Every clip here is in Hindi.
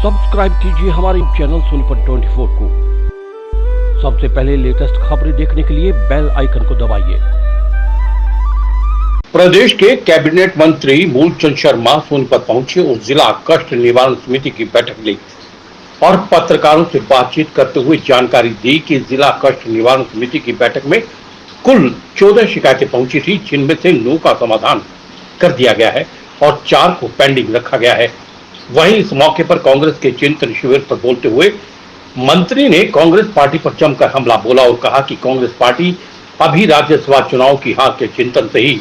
सब्सक्राइब कीजिए हमारे चैनल सोनीपत 24 को। सबसे पहले लेटेस्ट खबरें देखने के लिए बेल आइकन को दबाइए। प्रदेश के कैबिनेट मंत्री मूलचंद शर्मा सोनीपत पहुंचे और जिला कष्ट निवारण समिति की बैठक ली और पत्रकारों से बातचीत करते हुए जानकारी दी कि जिला कष्ट निवारण समिति की बैठक में कुल 14 शिकायतें पहुंची थी, जिनमें से 9 का समाधान कर दिया गया है और 4 को पेंडिंग रखा गया है। वहीं इस मौके पर कांग्रेस के चिंतन शिविर पर बोलते हुए मंत्री ने कांग्रेस पार्टी पर जमकर हमला बोला और कहा कि कांग्रेस पार्टी अभी राज्यसभा चुनाव की हार के चिंतन से ही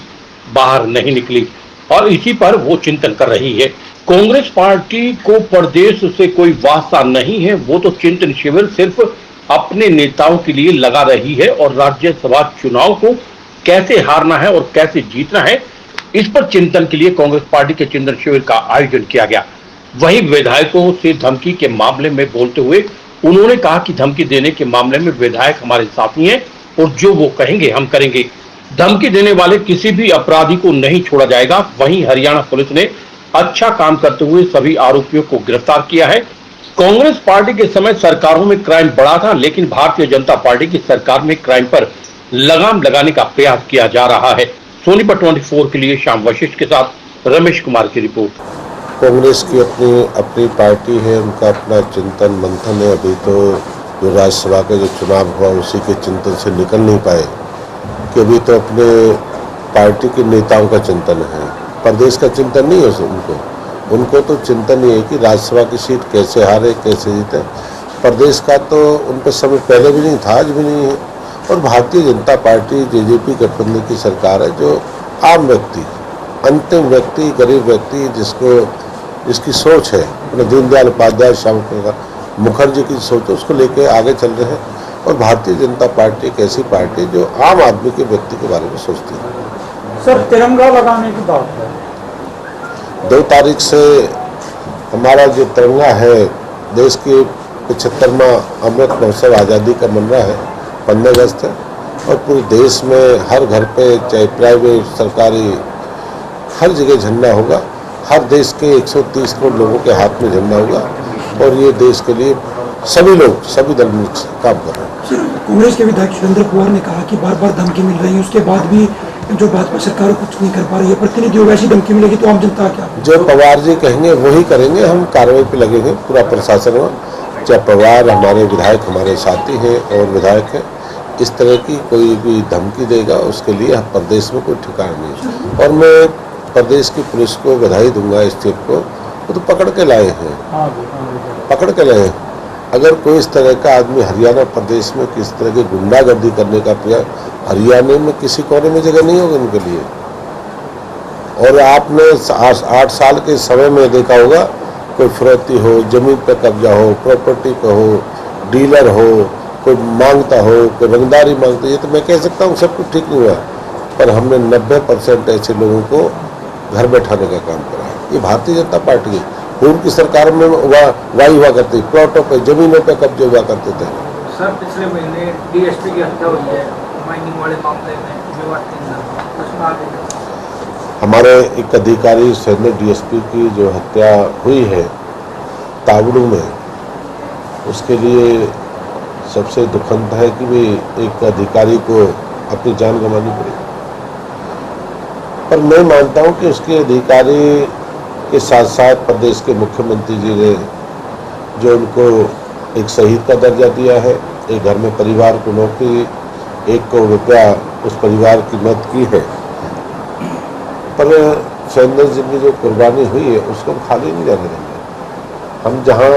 बाहर नहीं निकली और इसी पर वो चिंतन कर रही है। कांग्रेस पार्टी को प्रदेश से कोई वास्ता नहीं है, वो तो चिंतन शिविर सिर्फ अपने नेताओं के लिए लगा रही है और राज्यसभा चुनाव को कैसे हारना है और कैसे जीतना है, इस पर चिंतन के लिए कांग्रेस पार्टी के चिंतन शिविर का आयोजन किया गया। वहीं विधायकों से धमकी के मामले में बोलते हुए उन्होंने कहा कि धमकी देने के मामले में विधायक हमारे साथी हैं और जो वो कहेंगे हम करेंगे। धमकी देने वाले किसी भी अपराधी को नहीं छोड़ा जाएगा। वहीं हरियाणा पुलिस ने अच्छा काम करते हुए सभी आरोपियों को गिरफ्तार किया है। कांग्रेस पार्टी के समय सरकारों में क्राइम बढ़ा था, लेकिन भारतीय जनता पार्टी की सरकार में क्राइम पर लगाम लगाने का प्रयास किया जा रहा है। सोनीपत 24 के लिए श्याम वशिष्ठ के साथ रमेश कुमार की रिपोर्ट। कांग्रेस की अपनी पार्टी है, उनका अपना चिंतन मंथन है। अभी तो जो राज्यसभा का जो चुनाव हुआ उसी के चिंतन से निकल नहीं पाए कि अभी तो अपने पार्टी के नेताओं का चिंतन है, प्रदेश का चिंतन नहीं है। उनको तो चिंतन ये है कि राज्यसभा की सीट कैसे हारे, कैसे जीते। प्रदेश का तो उन पर समय पहले भी नहीं था, आज भी नहीं है। और भारतीय जनता पार्टी जेजेपी गठबंधन की सरकार है, जो आम व्यक्ति, अंतिम व्यक्ति, गरीब व्यक्ति, जिसकी सोच है अपने दीनदयाल उपाध्याय, श्यामा मुखर्जी की सोच है, उसको लेके आगे चल रहे हैं। और भारतीय जनता पार्टी एक ऐसी पार्टी जो आम आदमी के व्यक्ति के बारे में सोचती है। सर, तिरंगा लगाने की बात है, 2 तारीख से हमारा जो तिरंगा है, देश के 75वां अमृत महोत्सव आज़ादी का मन रहा है, 15 अगस्त है। और पूरे देश में हर घर पे, चाहे प्राइवेट, सरकारी, हर जगह झंडा होगा। हर देश के 130 करोड़ लोगों के हाथ में झंडा होगा और ये देश के लिए सभी लोग, सभी दल मिलकर काम कर रहे हैं। कांग्रेस के विधायक सुरेंद्र पवार ने कहा कि बार बार धमकी मिल रही है, उसके बाद भी जो भाजपा सरकार कुछ नहीं कर पा रही है। प्रतिनिधियों वैसी धमकी मिलेगी तो आम जनता क्या? जो पवार जी कहेंगे वही करेंगे। हम कार्रवाई पे लगेंगे, पूरा प्रशासन में। चाहे पवार हमारे विधायक, हमारे साथी हैं और विधायक हैं, इस तरह की कोई भी धमकी देगा उसके लिए प्रदेश में कोई ठिकाना नहीं। और मैं प्रदेश की पुलिस को बधाई दूंगा, स्टेट को, वो तो पकड़ के लाए हैं, पकड़ के लाए हैं। अगर कोई इस तरह का आदमी हरियाणा प्रदेश में किस तरह की गुंडागर्दी करने का प्रयास, हरियाणा में किसी कोने में जगह नहीं होगी उनके लिए। और आपने 8 साल के समय में देखा होगा, कोई फिरौती हो, जमीन पर कब्जा हो, प्रॉपर्टी पर हो, डीलर हो, कोई मांगता हो, कोई रंगदारी मांगता है, ये तो मैं कह सकता हूँ सब कुछ ठीक नहीं हुआ। पर हमने 90% ऐसे लोगों को घर बैठाने का काम करा है। ये भारतीय जनता पार्टी है। पूर्व की सरकार में वाही हुआ करती, प्लॉटों पे, जमीनों पे कब्जे हुआ करते थे। सर, पिछले महीने डीएसपी की हत्या हुई है माइनिंग वाले मामले में, हमारे एक अधिकारी सैन्य डीएसपी की जो हत्या हुई है तावड़ू में, उसके लिए सबसे दुखद है कि भी एक अधिकारी को अपनी जान गंवानी पड़ी। पर मैं मानता हूं कि उसके अधिकारी के साथ साथ प्रदेश के मुख्यमंत्री जी ने जो उनको एक शहीद का दर्जा दिया है, एक घर में परिवार को नौकरी, 1 करोड़ रुपया उस परिवार की मदद की है। पर सैन्य जी की जो कुर्बानी हुई है उसको हम खाली नहीं जाने देंगे। हम जहां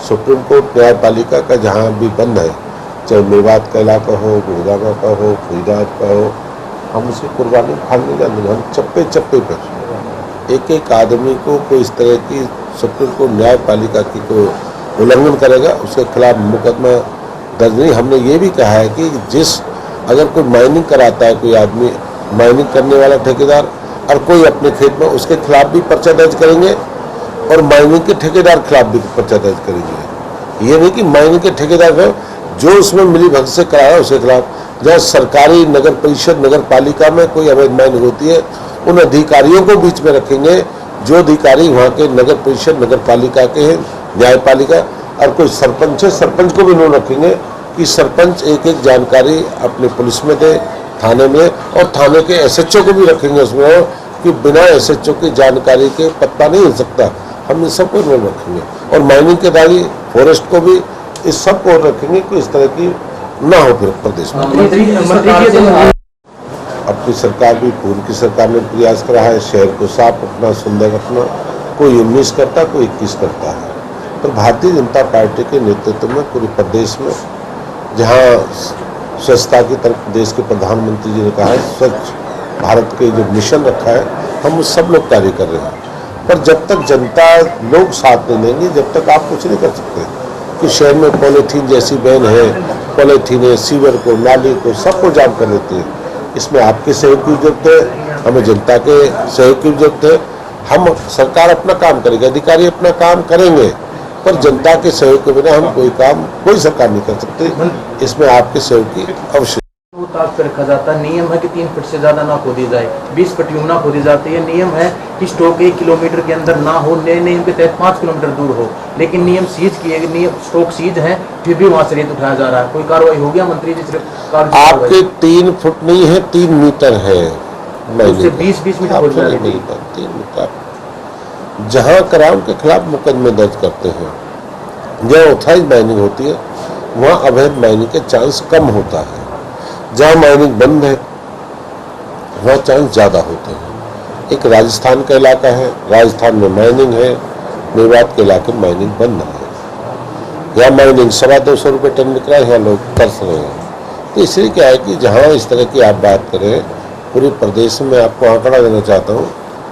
सुप्रीम कोर्ट न्यायपालिका का जहां भी बंद है, चाहे मेवात का इलाका हो, गुड़गांव का हो, फरीदाबाद का हो, हम उसकी कुर्बानी खाली नहीं जाने देंगे। हम चप्पे चप्पे पर एक आदमी को कोई इस तरह की सुप्रीम कोर्ट न्यायपालिका की को उल्लंघन करेगा, उसके खिलाफ मुकदमा दर्ज नहीं। हमने ये भी कहा है कि अगर कोई माइनिंग कराता है, कोई आदमी माइनिंग करने वाला ठेकेदार, और कोई अपने खेत में, उसके खिलाफ भी पर्चा दर्ज करेंगे और माइनिंग के ठेकेदार के खिलाफ भी पर्चा दर्ज करेंगे। ये नहीं कि माइनिंग के ठेकेदार जो उसमें मिली भगत से कराया उसके खिलाफ। जहाँ सरकारी नगर परिषद, नगर पालिका में कोई अवैध माइनिंग होती है, उन अधिकारियों को बीच में रखेंगे जो अधिकारी वहाँ के नगर परिषद, नगर पालिका के हैं, न्यायपालिका और कोई सरपंच है, सरपंच को भी नहीं रखेंगे कि सरपंच एक एक जानकारी अपने पुलिस में दे, थाने में, और थाने के एसएचओ को भी रखेंगे उसमें कि बिना एसएचओ की जानकारी के पत्ता नहीं हिल सकता। हम इन सबको रोल रखेंगे और माइनिंग के दागी फॉरेस्ट को भी इस सब को रखेंगे कि इस तरह की ना हो फिर प्रदेश में। अपनी सरकार भी, पूर्व की सरकार ने प्रयास करा है शहर को साफ रखना, सुंदर रखना। कोई 19 करता, कोई 21 करता है। तो भारतीय जनता पार्टी के नेतृत्व में पूरे प्रदेश में, जहां स्वच्छता की तरफ देश के प्रधानमंत्री जी ने कहा है, स्वच्छ भारत के जो मिशन रखा है, हम उस सब लोग कार्य कर रहे हैं। पर जब तक जनता लोग साथ नहीं देंगे, जब तक आप कुछ नहीं कर सकते। कि शहर में पॉलीथीन जैसी बैन है, पॉलीथीन है, सीवर को, नाली को, सबको जाम कर देती है। इसमें आपके सहयोग की जरूरत है, हमें जनता के सहयोग की जरूरत है। हम सरकार अपना काम करेगी, अधिकारी अपना काम करेंगे, पर जनता के सहयोग के बिना हम कोई सरकार नहीं कर सकते। इसमें आपके सहयोग की आवश्यकता ताक पे रखा जाता है। नियम है कि 3 फीट से ज्यादा ना खोदी जाए, 20 फीट यूं ना खोदी जाती है। नियम है कि स्टॉक 1 किलोमीटर के अंदर ना हो, नए नियम के तहत 5 किलोमीटर दूर हो। लेकिन नियम सीज किए, नियम स्टॉक सीज है, फिर भी वहां से रेत उठाया जा रहा है। कोई कार्रवाई हो गया मंत्री जी? सिर्फ आपके 3 फुट नहीं है, 3 मीटर है, उससे 20 मीटर खोद रहे हैं। 3 मीटर जहां क्राइम के खिलाफ मुकदमे दर्ज करते हैं, जहाँ ऑथराइज माइनिंग होती है, वहाँ अवैध माइनिंग के चांस कम होता है। जहाँ माइनिंग बंद है, वहाँ चांस ज़्यादा होते हैं। एक राजस्थान का इलाका है, राजस्थान में माइनिंग है, मेवात के इलाके में माइनिंग बंद है। यहाँ माइनिंग 250 रुपये टन बिक रहा है, यहाँ लोग तरस रहे हैं। तो इसलिए क्या है कि जहाँ इस तरह की आप बात करें, पूरे प्रदेश में आपको आंकड़ा देना चाहता हूँ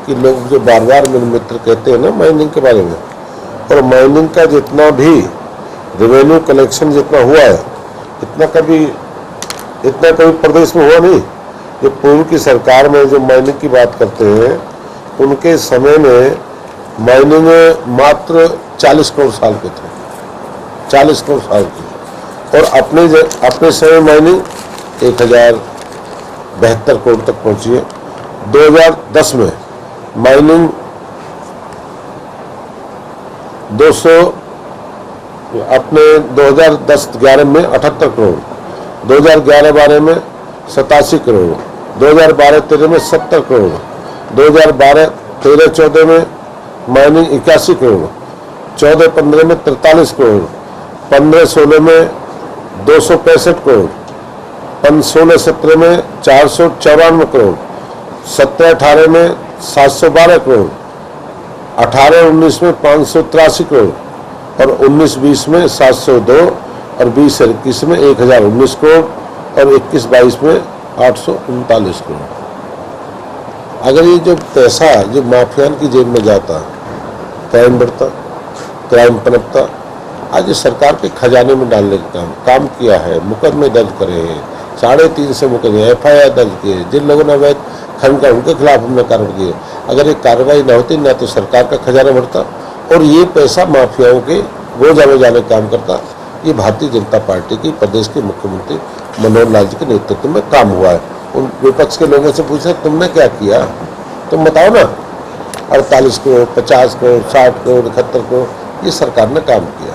कि लोग जो बार बार मेरे मित्र कहते हैं ना माइनिंग के बारे में, और माइनिंग का जितना भी रेवेन्यू कलेक्शन जितना हुआ है, इतना कभी प्रदेश में हुआ नहीं। जो पूर्व की सरकार में जो माइनिंग की बात करते हैं, उनके समय में माइनिंग मात्र 40 करोड़ साल के थे, 40 करोड़ साल की, और अपने समय माइनिंग 1072 करोड़ तक पहुंची है। 2010 में माइनिंग 2010-11 में 78 करोड़, 2011-12 में 87 करोड़, 2012-13 में 70 करोड़, 2012-13-14 में माइनिंग 81 करोड़, 14-15 में 43 करोड़, 15-16 में 265 करोड़, 16-17 में 494 करोड़, 17-18 में 712 करोड़, 18-19 में 583 करोड़, और 19-20 में 702, और 20-21 में 1019 करोड़, और 21-22 में 839 करोड़। अगर ये जो पैसा जो माफियान की जेब में जाता, क्राइम बढ़ता, क्राइम पनपता। आज सरकार के खजाने में डालने का काम किया है, मुकदमे दर्ज करे हैं, 350 मुकदमे FIR दर्ज किए। जिन लोगों ने अवैध खनन का, उनके खिलाफ हमने कार्रवाई की। अगर एक कार्रवाई न होती, ना तो सरकार का खजाना बढ़ता, और ये पैसा माफियाओं के गोजा में जाने का काम करता। ये भारतीय जनता पार्टी की प्रदेश के मुख्यमंत्री मनोहर लाल जी के नेतृत्व में काम हुआ है। उन विपक्ष के लोगों से पूछा, तुमने क्या किया, तुम बताओ ना। 48 करोड़, 50 करोड़, 60 करोड़, 71 करोड़, ये सरकार ने काम किया।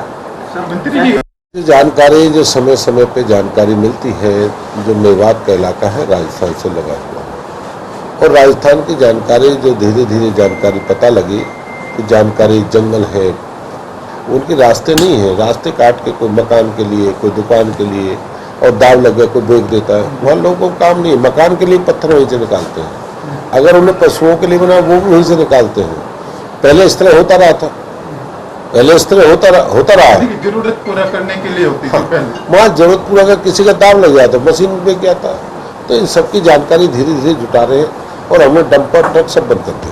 जानकारी जो समय समय पे जानकारी मिलती है, जो मेवात का इलाका है, राजस्थान से लगा हुआ है, और राजस्थान की जानकारी जो धीरे धीरे जानकारी पता लगी कि जानकारी जंगल है, उनके रास्ते नहीं है, रास्ते काट के कोई मकान के लिए, कोई दुकान के लिए, और दाव लग गया कोई बेच देता है। वहाँ लोगों को काम नहीं है, मकान के लिए पत्थर वहीं से निकालते हैं, अगर उन्हें पशुओं के लिए बना वो भी वहीं से निकालते हैं। पहले इस तरह होता रहा था, पहले इस तरह होता रहा है। जरूरत पूरा करने के लिए होती थी पहले। वहाँ जरूरत पूरा कर किसी का दाव लग जाता, मशीन पे क्या था। तो इन सबकी जानकारी धीरे धीरे जुटा रहे हैं, और हमने डंपर ट्रक सब बंद कर दिया।